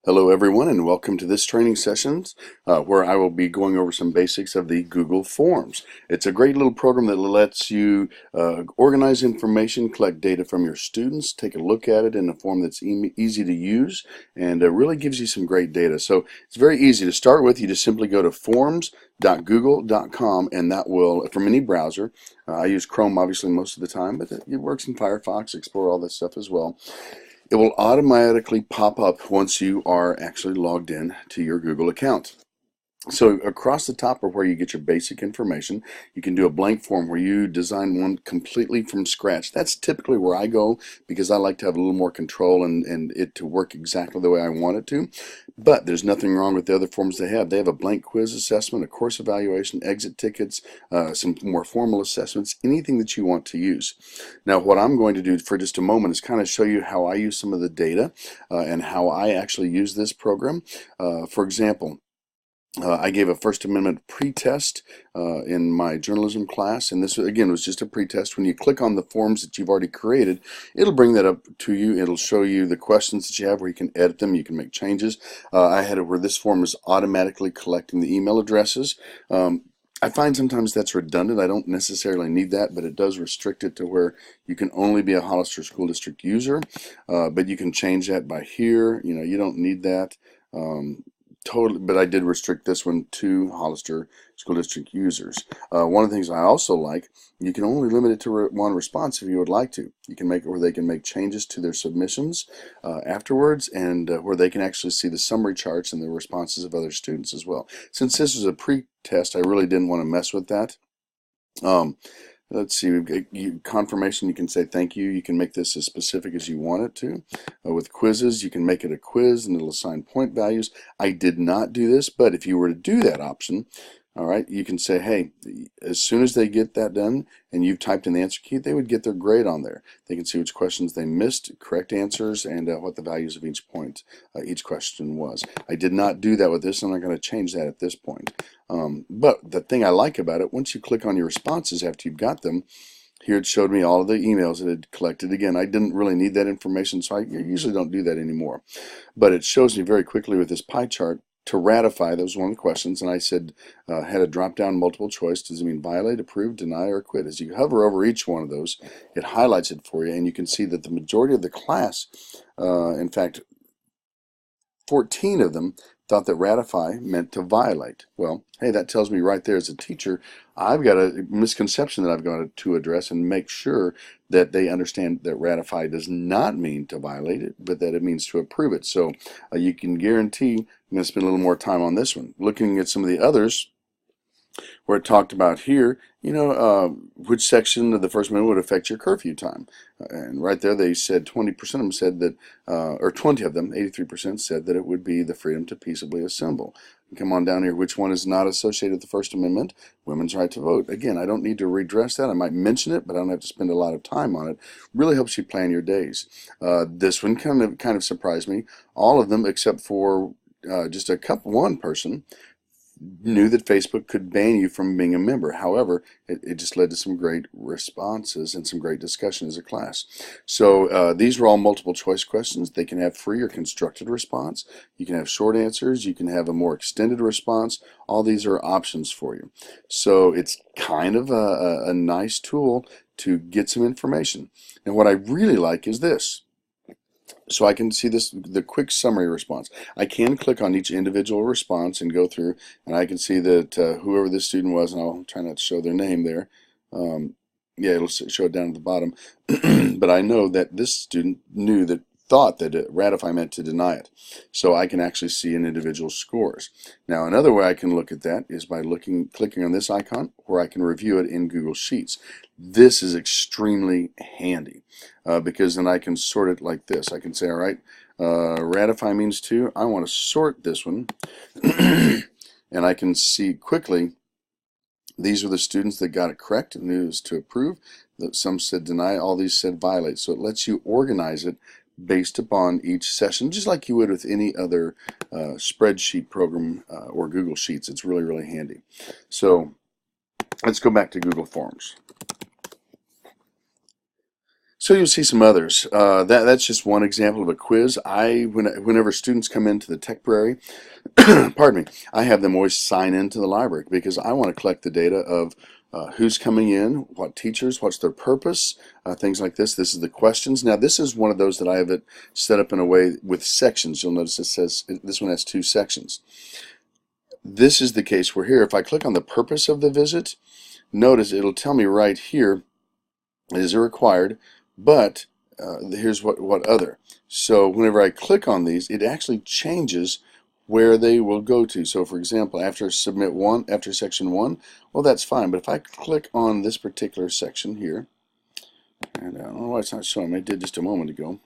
Hello everyone, and welcome to this training session where I will be going over some basics of the Google Forms. It's a great little program that lets you organize information, collect data from your students, take a look at it in a form that's easy to use, and really gives you some great data. So it's very easy to start with. You just simply go to forms.google.com, and that will, from any browser, I use Chrome obviously most of the time, but it works in Firefox, Explorer, all this stuff as well. It will automatically pop up once you are actually logged in to your Google account. So across the top are where you get your basic information. You can do a blank form where you design one completely from scratch. That's typically where I go because I like to have a little more control and it to work exactly the way I want it to. But there's nothing wrong with the other forms they have. They have a blank quiz assessment, a course evaluation, exit tickets, some more formal assessments, anything that you want to use. Now what I'm going to do for just a moment is kind of show you how I use some of the data and how I actually use this program. For example, I gave a First Amendment pretest in my journalism class, and this again was just a pretest. When you click on the forms that you've already created, it'll bring that up to you. It'll show you the questions that you have where you can edit them, you can make changes. I had it where this form is automatically collecting the email addresses. I find sometimes that's redundant. I don't necessarily need that, but it does restrict it to where you can only be a Hollister School District user, but you can change that by here. You know, you don't need that. Totally, but I did restrict this one to Hollister School District users. One of the things I also like, you can only limit it to one response if you would like to. You can make it where they can make changes to their submissions afterwards, and where they can actually see the summary charts and the responses of other students as well. Since this is a pre-test, I really didn't want to mess with that. Let's see, we've got confirmation. You can say thank you. You can make this as specific as you want it to. With quizzes, you can make it a quiz and it'll assign point values. I did not do this, but if you were to do that option, all right, you can say, hey, as soon as they get that done and you've typed in the answer key, they would get their grade on there. They can see which questions they missed, correct answers, and what the values of each point, each question was. I did not do that with this, and I'm not going to change that at this point. But the thing I like about it, once you click on your responses after you've got them, here it showed me all of the emails it had collected. Again, I didn't really need that information, so I usually don't do that anymore. But it shows me very quickly with this pie chart to ratify. That was one of the questions, and I said, had a drop-down multiple choice. Does it mean violate, approve, deny, or acquit? As you hover over each one of those, it highlights it for you, and you can see that the majority of the class, in fact, 14 of them thought that ratify meant to violate. Well, hey, that tells me right there as a teacher, I've got a misconception that I've got to address and make sure that they understand that ratify does not mean to violate it, but that it means to approve it. So you can guarantee I'm going to spend a little more time on this one. Looking at some of the others, where it talked about here, you know, which section of the First Amendment would affect your curfew time. And right there they said 20% of them said that, or 20 of them, 83% said that it would be the freedom to peaceably assemble. Come on down here, which one is not associated with the First Amendment? Women's right to vote. Again, I don't need to redress that. I might mention it, but I don't have to spend a lot of time on it. Really helps you plan your days. This one kind of surprised me. All of them except for just one person knew that Facebook could ban you from being a member. However, it just led to some great responses and some great discussion as a class. So these were all multiple choice questions. They can have free or constructed response. You can have short answers. You can have a more extended response. All these are options for you. So it's kind of a nice tool to get some information. And what I really like is this. So I can see the quick summary response. I can click on each individual response and go through, and I can see that whoever this student was, and I'll try not to show their name there. Yeah, it'll show it down at the bottom. But I know that this student thought that ratify meant to deny it. So I can actually see an individual scores. Now another way I can look at that is by clicking on this icon where I can review it in Google Sheets. This is extremely handy because then I can sort it like this. I can say, all right, ratify means to. I want to sort this one. And I can see quickly these are the students that got it correct and it was to approve. Some said deny, all these said violate. So it lets you organize it based upon each session, just like you would with any other spreadsheet program or Google Sheets. It's really, really handy. So let's go back to Google Forms. So you'll see some others. That's just one example of a quiz. Whenever students come into the Techbrary, pardon me, I have them always sign into the library because I want to collect the data of who's coming in, what teachers, what's their purpose, things like this. This is the questions. Now this is one of those that I have it set up in a way with sections. You'll notice it says this one has 2 sections. This is the case where here, if I click on the purpose of the visit, notice it'll tell me right here, is it required, but here's what other. So whenever I click on these, it actually changes where they will go to. So for example, after section 1, well, that's fine. But if I click on this particular section here, and I don't know why it's not showing me, I did just a moment ago,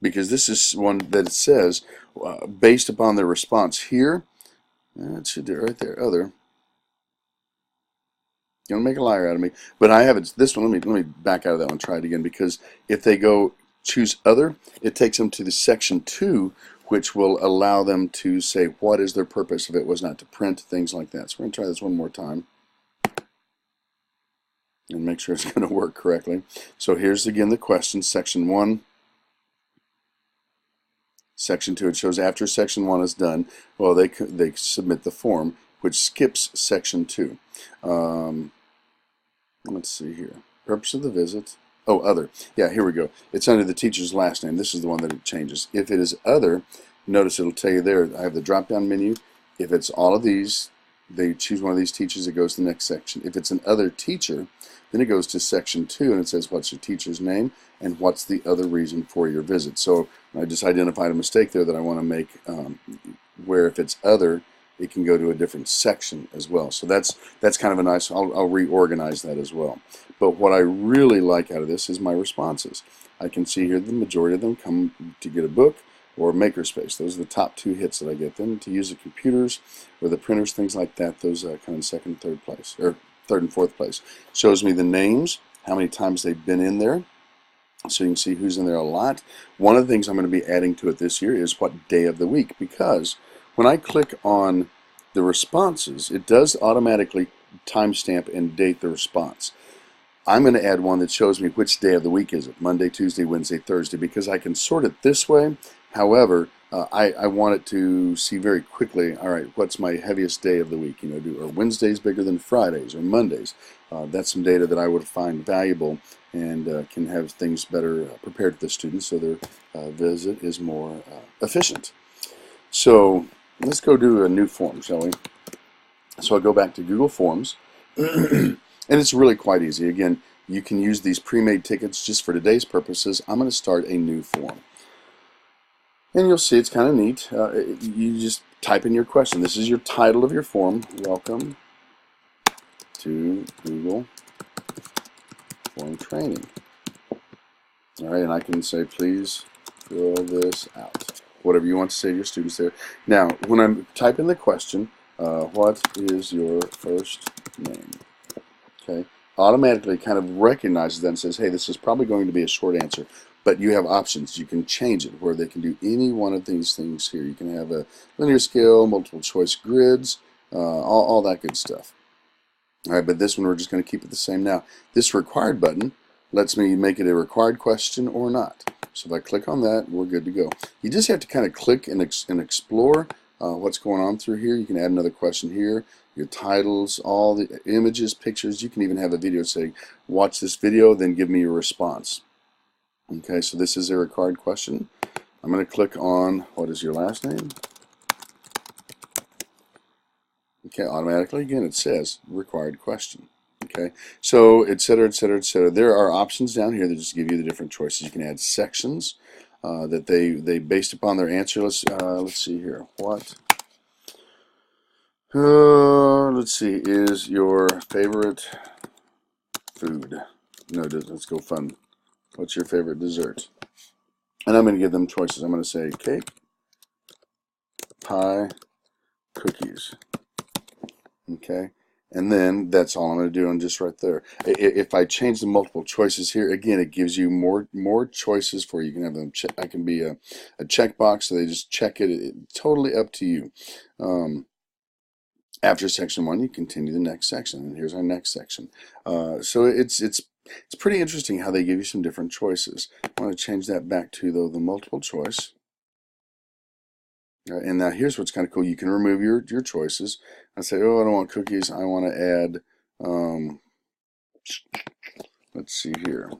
because this is one that it says based upon the response here, it should do it right there, other. You're gonna make a liar out of me, but I have it. This one. Let me back out of that one. Try it again, because if they go choose other, it takes them to the section 2, which will allow them to say what is their purpose if it was not to print, things like that. So we're gonna try this one more time and make sure it's going to work correctly. So here's again the question, section 1, section 2. It shows after section 1 is done, well, they submit the form, which skips section 2. Let's see here. Purpose of the visit. Oh, other. Yeah, here we go. It's under the teacher's last name. This is the one that it changes. If it is other, notice it'll tell you there, I have the drop-down menu. If it's all of these, they choose one of these teachers, it goes to the next section. If it's an other teacher, then it goes to section 2, and it says what's your teacher's name and what's the other reason for your visit. So I just identified a mistake there that I want to make, where if it's other, it can go to a different section as well. So that's kind of a nice, I'll reorganize that as well. But what I really like out of this is my responses. I can see here the majority of them come to get a book or makerspace. Those are the top 2 hits that I get. Then to use the computers or the printers, things like that, those come in 2nd and 3rd place, or 3rd and 4th place. Shows me the names, how many times they've been in there, so you can see who's in there a lot. One of the things I'm going to be adding to it this year is what day of the week, because when I click on the responses, it does automatically timestamp and date the response. I'm going to add one that shows me which day of the week is it, Monday, Tuesday, Wednesday, Thursday, because I can sort it this way. However, I want it to see very quickly, all right, what's my heaviest day of the week? Are Wednesdays bigger than Fridays or Mondays? That's some data that I would find valuable and can have things better prepared for the students so their visit is more efficient. So let's go do a new form, shall we? So I'll go back to Google Forms, and it's really quite easy. Again, you can use these pre-made tickets just for today's purposes. I'm going to start a new form. And you'll see it's kind of neat. You just type in your question. This is your title of your form. Welcome to Google Form Training. All right, and I can say, please fill this out. Whatever you want to say to your students there. Now, when I'm typing the question, what is your first name? Okay, automatically kind of recognizes that and says, hey, this is probably going to be a short answer. But you have options. You can change it where they can do any one of these things here. You can have a linear scale, multiple choice grids, all that good stuff. All right, but this one we're just going to keep it the same now. This required button lets me make it a required question or not. So if I click on that, we're good to go. You just have to kind of click and explore what's going on through here. You can add another question here, your titles, all the images, pictures. You can even have a video saying, watch this video, then give me your response. Okay, so this is a required question. I'm going to click on, what is your last name? Okay, automatically, again, it says required question. Okay, so et cetera, et cetera, et cetera. There are options down here that just give you the different choices. You can add sections that they based upon their answer. Let's see here. What? Let's see. Is your favorite food? No, let's go fun. What's your favorite dessert? And I'm going to give them choices. I'm going to say cake, pie, cookies. Okay, and then that's all I'm going to do, and just right there. If I change the multiple choices here, again, it gives you more choices for you. You can have them. I can be a checkbox, so they just check it. Totally up to you. After section 1, you continue the next section, and here's our next section. So it's It's pretty interesting how they give you some different choices. I want to change that back to, though, the multiple choice. And now here's what's kind of cool. You can remove your choices. I say, oh, I don't want cookies. I want to add, let's see here.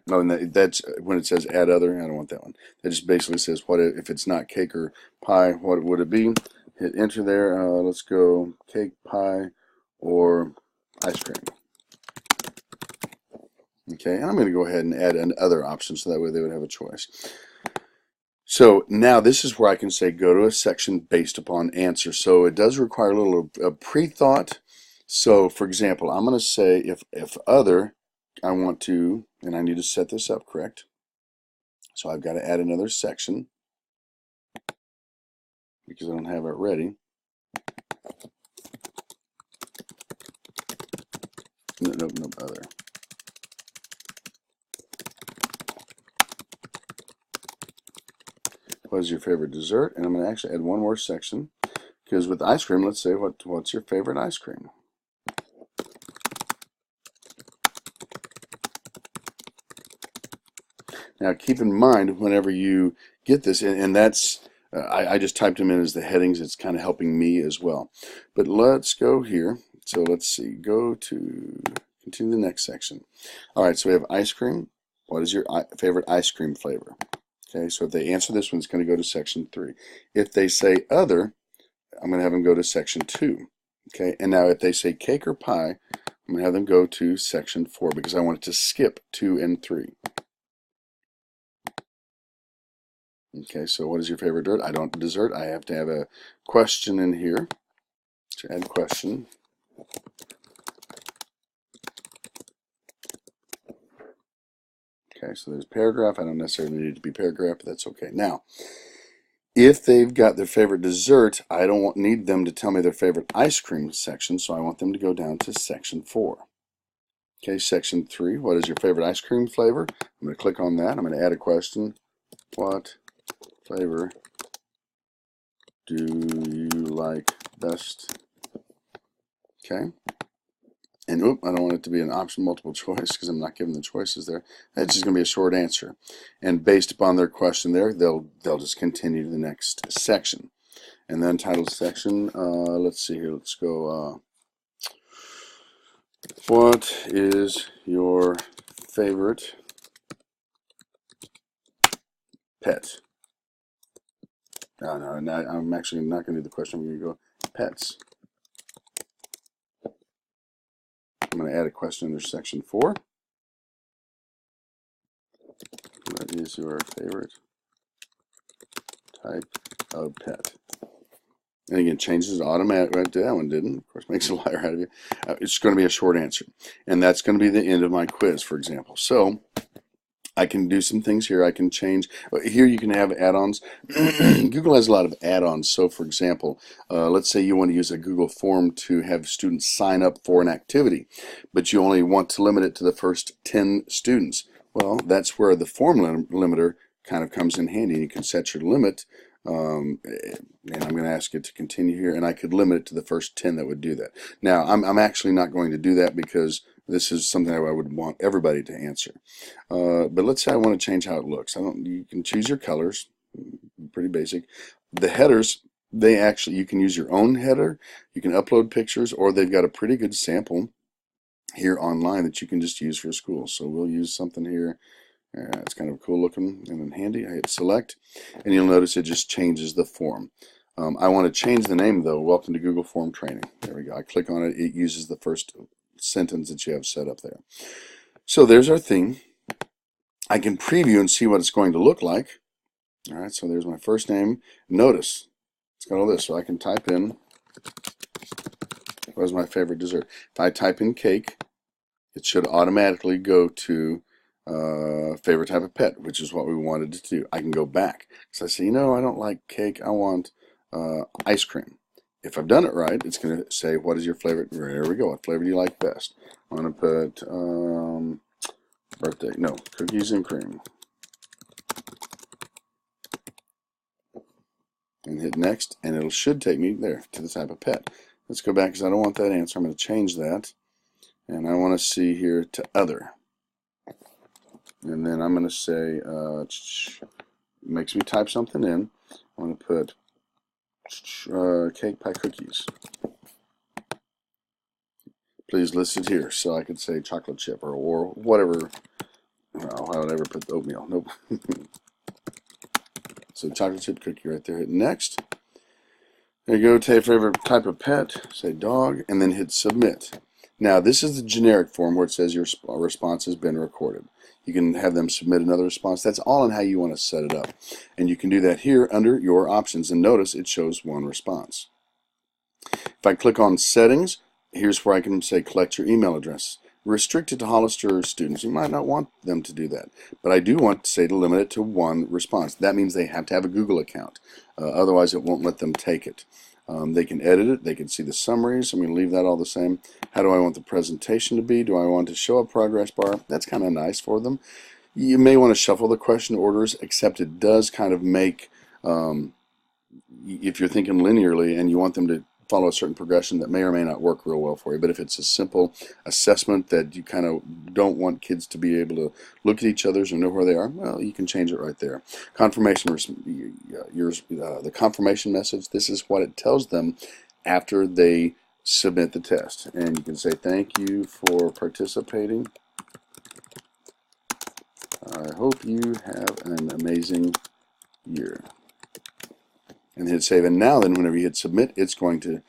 No, and that's when it says add other. I don't want that one. That just basically says what if it's not cake or pie, what would it be? Hit enter there. Let's go cake, pie, or ice cream. Okay, and I'm going to go ahead and add an other option so that way they would have a choice. So now this is where I can say go to a section based upon answer. So it does require a little pre-thought. So for example, I'm going to say if other, I want to, and I need to set this up correct. So I've got to add another section because I don't have it ready. Nope, other. What is your favorite dessert? And I'm going to actually add one more section because with ice cream, let's say what's your favorite ice cream? Now keep in mind whenever you get this, and that's I just typed them in as the headings. It's kind of helping me as well. But let's go here. So let's see. Go to continue the next section. All right. So we have ice cream. What is your favorite ice cream flavor? Okay. So if they answer this one, it's going to go to section 3. If they say other, I'm going to have them go to section 2. Okay. And now if they say cake or pie, I'm going to have them go to section 4 because I want it to skip 2 and 3. Okay, so what is your favorite dessert? I have to have a question in here to add question. Okay, so there's paragraph. I don't necessarily need it to be paragraph, but that's okay. Now, if they've got their favorite dessert, I don't need them to tell me their favorite ice cream section, so I want them to go down to section 4. Okay, section 3, what is your favorite ice cream flavor? I'm going to click on that. I'm going to add a question. What flavor do you like best? Okay. And I don't want it to be an option multiple choice because I'm not giving the choices there. That's just going to be a short answer. And based upon their question there, they'll just continue to the next section. And the untitled section, let's see here. Let's go. What is your favorite pet? No, I'm actually not going to do the question. I'm going to go pets. I'm going to add a question under section 4. What is your favorite type of pet? And again, changes automatically. Right, that one didn't. Of course, makes a liar out of you. It's going to be a short answer. And that's going to be the end of my quiz, for example. So I can do some things here. I can change. Here you can have add-ons. Google has a lot of add-ons. So for example, let's say you want to use a Google form to have students sign up for an activity, but you only want to limit it to the first 10 students. Well, that's where the form limiter kind of comes in handy. You can set your limit. And I'm going to ask it to continue here, and I could limit it to the first 10 that would do that. Now, I'm actually not going to do that because this is something I would want everybody to answer. But let's say I want to change how it looks. You can choose your colors, pretty basic. The headers, you can use your own header, you can upload pictures, or they've got a pretty good sample here online that you can just use for school. So we'll use something here. It's kind of cool looking and then handy. I hit select, and you'll notice it just changes the form. I want to change the name though. Welcome to Google Form Training. There we go. I click on it. It uses the first sentence that you have set up there. So there's our theme. I can preview and see what it's going to look like. All right, so there's my first name. Notice it's got all this. So I can type in, what is my favorite dessert? If I type in cake, it should automatically go to favorite type of pet, which is what we wanted to do. I can go back. So I say, I don't like cake. I want ice cream. If I've done it right, it's going to say, what is your favorite? There we go. What flavor do you like best? I'm going to put cookies and cream. And hit next, and it should take me there to the type of pet. Let's go back because I don't want that answer. I'm going to change that. And I want to see here to other. And then I'm going to say, makes me type something in. I want to put cake pie cookies. Please list it here. So I could say chocolate chip or whatever. Oh, I would never put oatmeal. Nope. So chocolate chip cookie right there. Hit next. There you go. Take your favorite type of pet. Say dog, and then hit submit. Now this is the generic form where it says your response has been recorded. You can have them submit another response. That's all on how you want to set it up. And you can do that here under your options. And notice it shows one response. If I click on settings, here's where I can say collect your email address. Restricted to Hollister students. You might not want them to do that, but I do want to say to limit it to one response. That means they have to have a Google account. Otherwise, it won't let them take it. They can edit it. They can see the summaries. I'm going to leave that all the same. How do I want the presentation to be? Do I want to show a progress bar? That's kind of nice for them. You may want to shuffle the question orders, except it does kind of make, if you're thinking linearly and you want them to follow a certain progression, that may or may not work real well for you. But if it's a simple assessment that you kind of don't want kids to be able to look at each other's or know where they are, well, you can change it right there. Confirmation, the confirmation message, this is what it tells them after they submit the test. And you can say, thank you for participating. I hope you have an amazing year. And hit save. And now then, whenever you hit submit, it's going to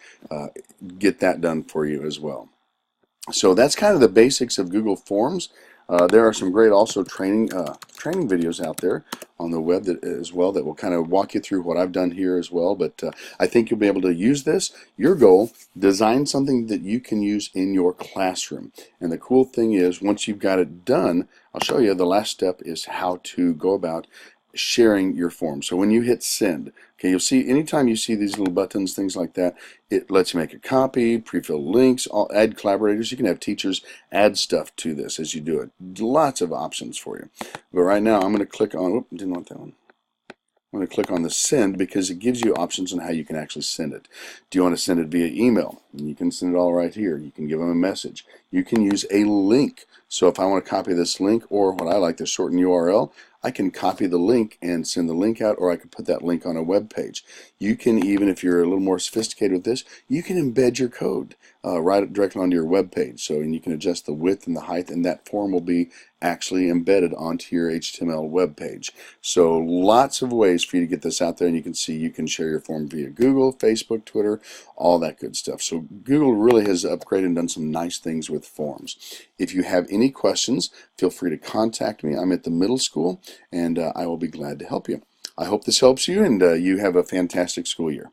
get that done for you as well. So that's kind of the basics of Google Forms. There are some great also training videos out there on the web as well that will kind of walk you through what I've done here as well. But I think you'll be able to use this. Your goal, design something that you can use in your classroom. And the cool thing is, once you've got it done, I'll show you the last step is how to go about sharing your form. So when you hit send, okay, you'll see anytime you see these little buttons, things like that, it lets you make a copy, pre-fill links, add collaborators. You can have teachers add stuff to this as you do it. Lots of options for you. But right now I'm going to click on, whoop, didn't want that one. I'm going to click on the send because it gives you options on how you can actually send it. Do you want to send it via email? And you can send it all right here. You can give them a message. You can use a link. So if I want to copy this link, or what I like to shorten URL, I can copy the link and send the link out, or I can put that link on a web page. You can even, if you're a little more sophisticated with this, you can embed your code right directly onto your web page. So, and you can adjust the width and the height, and that form will be actually embedded onto your HTML web page. So lots of ways for you to get this out there, and you can see you can share your form via Google, Facebook, Twitter, all that good stuff. So Google really has upgraded and done some nice things with forms. If you have any questions, feel free to contact me. I'm at the middle school, and I will be glad to help you. I hope this helps you, and you have a fantastic school year.